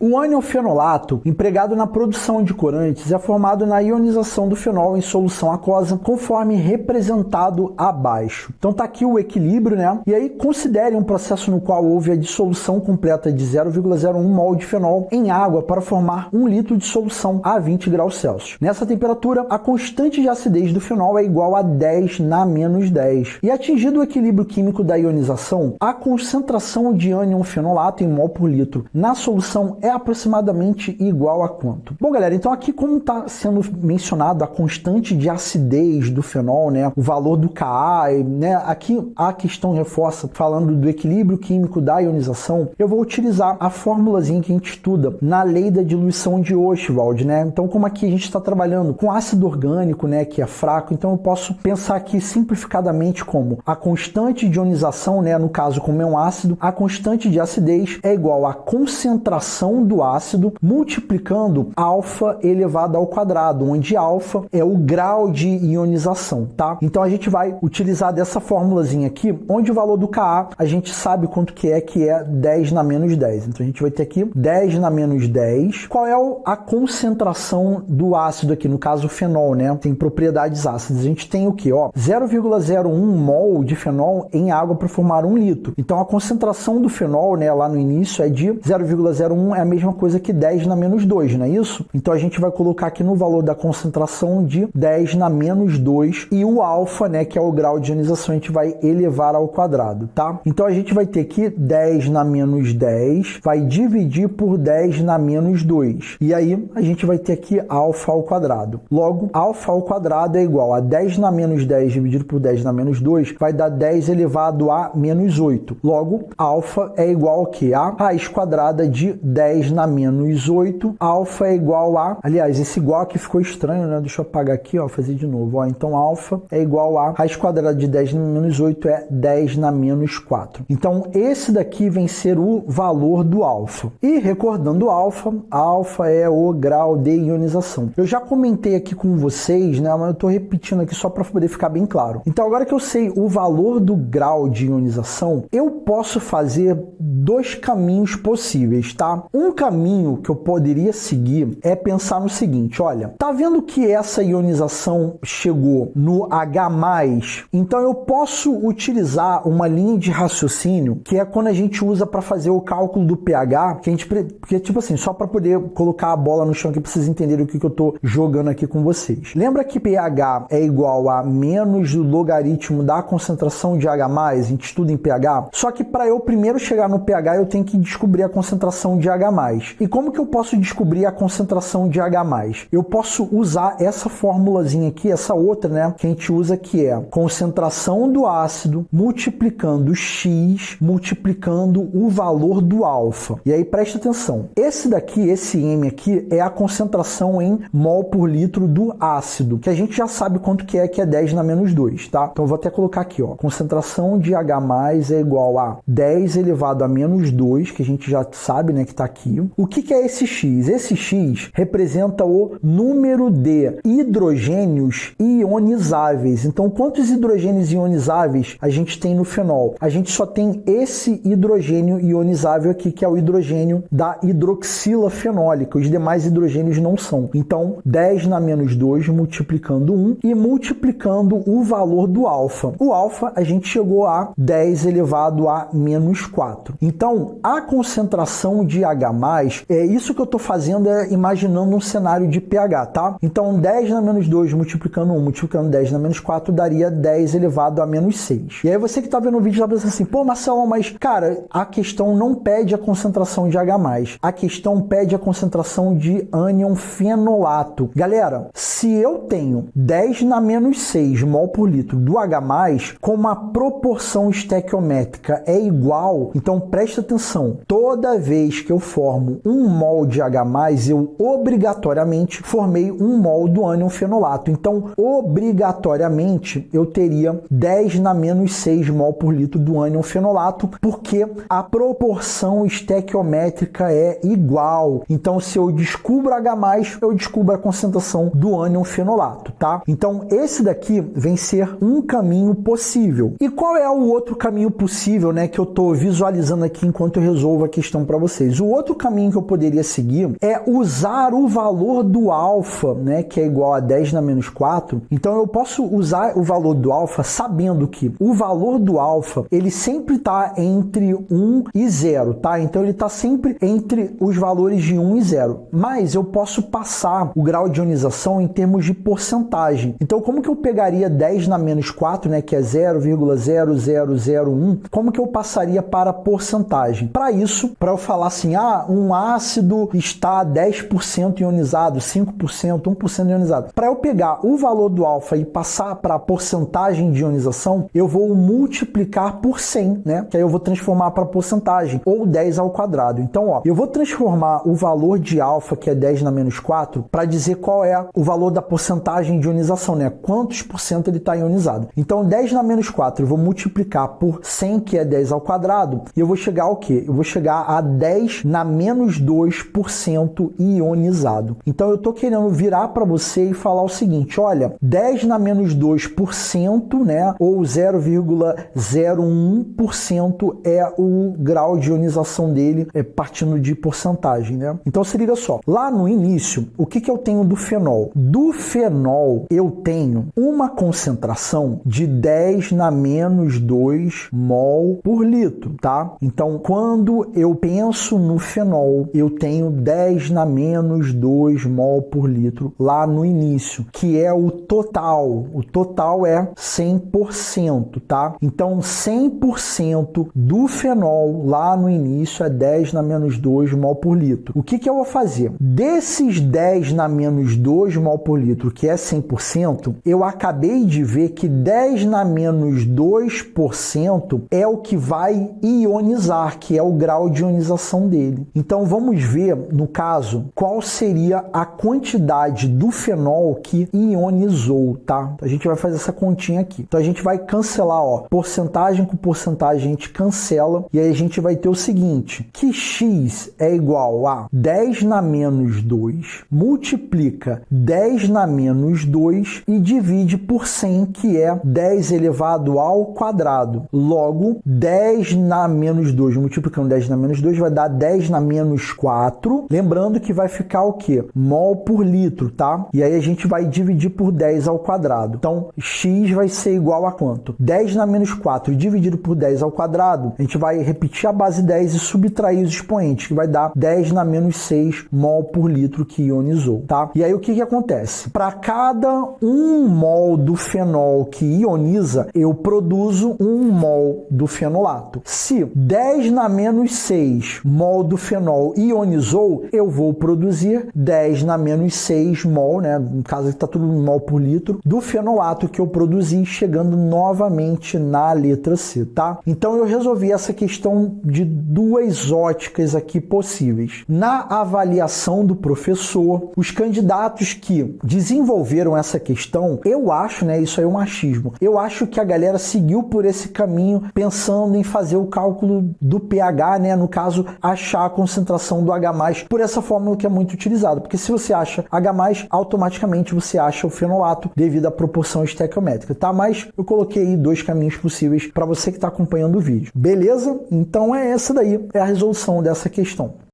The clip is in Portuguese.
O ânion-fenolato, empregado na produção de corantes, é formado na ionização do fenol em solução aquosa, conforme representado abaixo. Então tá aqui o equilíbrio, né? E aí considere um processo no qual houve a dissolução completa de 0,01 mol de fenol em água para formar 1 litro de solução a 20 graus Celsius. Nessa temperatura, a constante de acidez do fenol é igual a 10 na menos 10. E atingido o equilíbrio químico da ionização, a concentração de ânion-fenolato em mol por litro na solução é aproximadamente igual a quanto? Bom, galera, então aqui como está sendo mencionado a constante de acidez do fenol, né, o valor do Ka, né, aqui a questão reforça falando do equilíbrio químico da ionização, eu vou utilizar a formulazinha que a gente estuda na lei da diluição de Ostwald, né? Então, como aqui a gente está trabalhando com ácido orgânico, né, que é fraco, então eu posso pensar aqui simplificadamente como a constante de ionização, né, no caso como é um ácido, a constante de acidez é igual à concentração do ácido multiplicando alfa elevado ao quadrado, onde alfa é o grau de ionização, tá? Então a gente vai utilizar dessa formulazinha aqui, onde o valor do Ka a gente sabe quanto que é 10 na menos 10. Então a gente vai ter aqui 10 na menos 10. Qual é a concentração do ácido aqui? No caso o fenol, né? Tem propriedades ácidas. A gente tem o que? 0,01 mol de fenol em água para formar 1 litro. Então a concentração do fenol, né, lá no início é de 0,01, é a mesma coisa que 10 na menos 2, não é isso? Então a gente vai colocar aqui no valor da concentração de 10 na menos 2 e o alfa, né, que é o grau de ionização, a gente vai elevar ao quadrado, tá? Então a gente vai ter aqui 10 na menos 10, vai dividir por 10 na menos 2. E aí a gente vai ter aqui alfa ao quadrado. Logo, alfa ao quadrado é igual a 10 na menos 10 dividido por 10 na menos 2, vai dar 10 elevado a menos 8. Logo, alfa é igual ao que? A raiz quadrada de 10 na menos 8. Alfa é igual a... Aliás, esse igual aqui ficou estranho, né? Deixa eu apagar aqui, fazer de novo. Então, alfa é igual a raiz quadrada de 10 na menos 8 é 10 na menos 4. Então, esse daqui vem ser o valor do alfa. E recordando alfa é o grau de ionização. Eu já comentei aqui com vocês, né? Mas eu estou repetindo aqui só para poder ficar bem claro. Então, agora que eu sei o valor do grau de ionização, eu posso fazer dois caminhos possíveis, tá? Um caminho que eu poderia seguir é pensar no seguinte, olha, tá vendo que essa ionização chegou no H+, então eu posso utilizar uma linha de raciocínio que é quando a gente usa para fazer o cálculo do pH, porque tipo assim, só para poder colocar a bola no chão aqui para vocês entenderem o que eu tô jogando aqui com vocês. Lembra que pH é igual a menos o logaritmo da concentração de H+, a gente estuda em pH? Só que para eu primeiro chegar no pH, eu tenho que descobrir a concentração de H+. E como que eu posso descobrir a concentração de H+? Eu posso usar essa formulazinha aqui, essa outra, né, que a gente usa, que é concentração do ácido multiplicando X, multiplicando o valor do alfa. E aí presta atenção, esse daqui, esse M aqui, é a concentração em mol por litro do ácido, que a gente já sabe quanto que é 10 na menos 2, tá? Então eu vou até colocar aqui, concentração de H+ é igual a 10 elevado a menos 2, que a gente já sabe, né, que tá aqui. O que é esse X? Esse X representa o número de hidrogênios ionizáveis. Então, quantos hidrogênios ionizáveis a gente tem no fenol? A gente só tem esse hidrogênio ionizável aqui, que é o hidrogênio da hidroxila fenólica. Os demais hidrogênios não são. Então, 10 na menos 2 multiplicando 1 e multiplicando o valor do alfa. O alfa a gente chegou a 10 elevado a menos 4. Então, a concentração de H+, é isso que eu estou fazendo, é imaginando um cenário de pH, tá? Então, 10 na menos 2 multiplicando 1, multiplicando 10 na menos 4, daria 10 elevado a menos 6. E aí você que está vendo o vídeo está pensando assim, pô, Marcelo, mas, cara, a questão não pede a concentração de H+, a questão pede a concentração de ânion-fenolato. Galera, se eu tenho 10 na menos 6 mol por litro do H+, como a proporção estequiométrica é igual, então presta atenção, toda vez que eu formo 1 mol de H+, eu obrigatoriamente formei 1 mol do ânion-fenolato. Então, obrigatoriamente, eu teria 10 na menos 6 mol por litro do ânion-fenolato, porque a proporção estequiométrica é igual. Então, se eu descubro H+, eu descubro a concentração do ânion-fenolato, tá? Então, esse daqui vem ser um caminho possível. E qual é o outro caminho possível, né, que eu estou visualizando aqui enquanto eu resolvo a questão para vocês? O outro outro caminho que eu poderia seguir é usar o valor do alfa, né, que é igual a 10 na menos 4. Então eu posso usar o valor do alfa sabendo que o valor do alfa, ele sempre está entre 1 e 0, tá? Então ele está sempre entre os valores de 1 e 0. Mas eu posso passar o grau de ionização em termos de porcentagem. Então como que eu pegaria 10 na menos 4, né, que é 0,0001, como que eu passaria para a porcentagem? Para isso, para eu falar assim, um ácido está 10% ionizado, 5%, 1% ionizado. Para eu pegar o valor do alfa e passar para a porcentagem de ionização, eu vou multiplicar por 100, né? Que aí eu vou transformar para porcentagem, ou 10 ao quadrado. Então, ó, eu vou transformar o valor de alfa, que é 10 na menos 4, para dizer qual é o valor da porcentagem de ionização, né? Quantos por cento ele está ionizado. Então, 10 na menos 4, eu vou multiplicar por 100, que é 10 ao quadrado, e eu vou chegar ao quê? Eu vou chegar a 10 na menos 2% ionizado. Então, eu estou querendo virar para você e falar o seguinte, olha, 10 na menos 2%, né, ou 0,01% é o grau de ionização dele, partindo de porcentagem, né? Então, se liga só. Lá no início, o que eu tenho do fenol? Do fenol, eu tenho uma concentração de 10 na menos 2 mol por litro, tá? Então, quando eu penso no fenol, eu tenho 10 na menos 2 mol por litro lá no início, que é o total. O total é 100%, tá? Então, 100% do fenol lá no início é 10 na menos 2 mol por litro. O que eu vou fazer? Desses 10 na menos 2 mol por litro, que é 100%, eu acabei de ver que 10 na menos 2% é o que vai ionizar, que é o grau de ionização dele. Então, vamos ver, no caso, qual seria a quantidade do fenol que ionizou, tá? A gente vai fazer essa continha aqui. Então, a gente vai cancelar, ó, porcentagem com porcentagem, a gente cancela, e aí a gente vai ter o seguinte, que x é igual a 10 na menos 2, multiplica 10 na menos 2 e divide por 100, que é 10 elevado ao quadrado. Logo, 10 na menos 2, multiplicando 10 na menos 2, vai dar 10 na menos 4. Lembrando que vai ficar o quê? Mol por litro, tá? E aí a gente vai dividir por 10 ao quadrado. Então, x vai ser igual a quanto? 10 na menos 4 dividido por 10 ao quadrado. A gente vai repetir a base 10 e subtrair os expoentes, que vai dar 10 na menos 6 mol por litro que ionizou, tá? E aí o que acontece? Para cada 1 mol do fenol que ioniza, eu produzo 1 mol do fenolato. Se 10 na menos 6 mol do fenol ionizou, eu vou produzir 10 na menos 6 mol, né? No caso está tudo em mol por litro, do fenolato que eu produzi, chegando novamente na letra C, tá? Então eu resolvi essa questão de duas óticas aqui possíveis. Na avaliação do professor, os candidatos que desenvolveram essa questão, eu acho, né, isso aí é um achismo, eu acho que a galera seguiu por esse caminho pensando em fazer o cálculo do pH, né, no caso, achar a concentração do H+, por essa fórmula que é muito utilizada, porque se você acha H+, automaticamente você acha o fenolato devido à proporção estequiométrica, tá? Mas eu coloquei aí dois caminhos possíveis para você que está acompanhando o vídeo. Beleza? Então é essa daí, é a resolução dessa questão.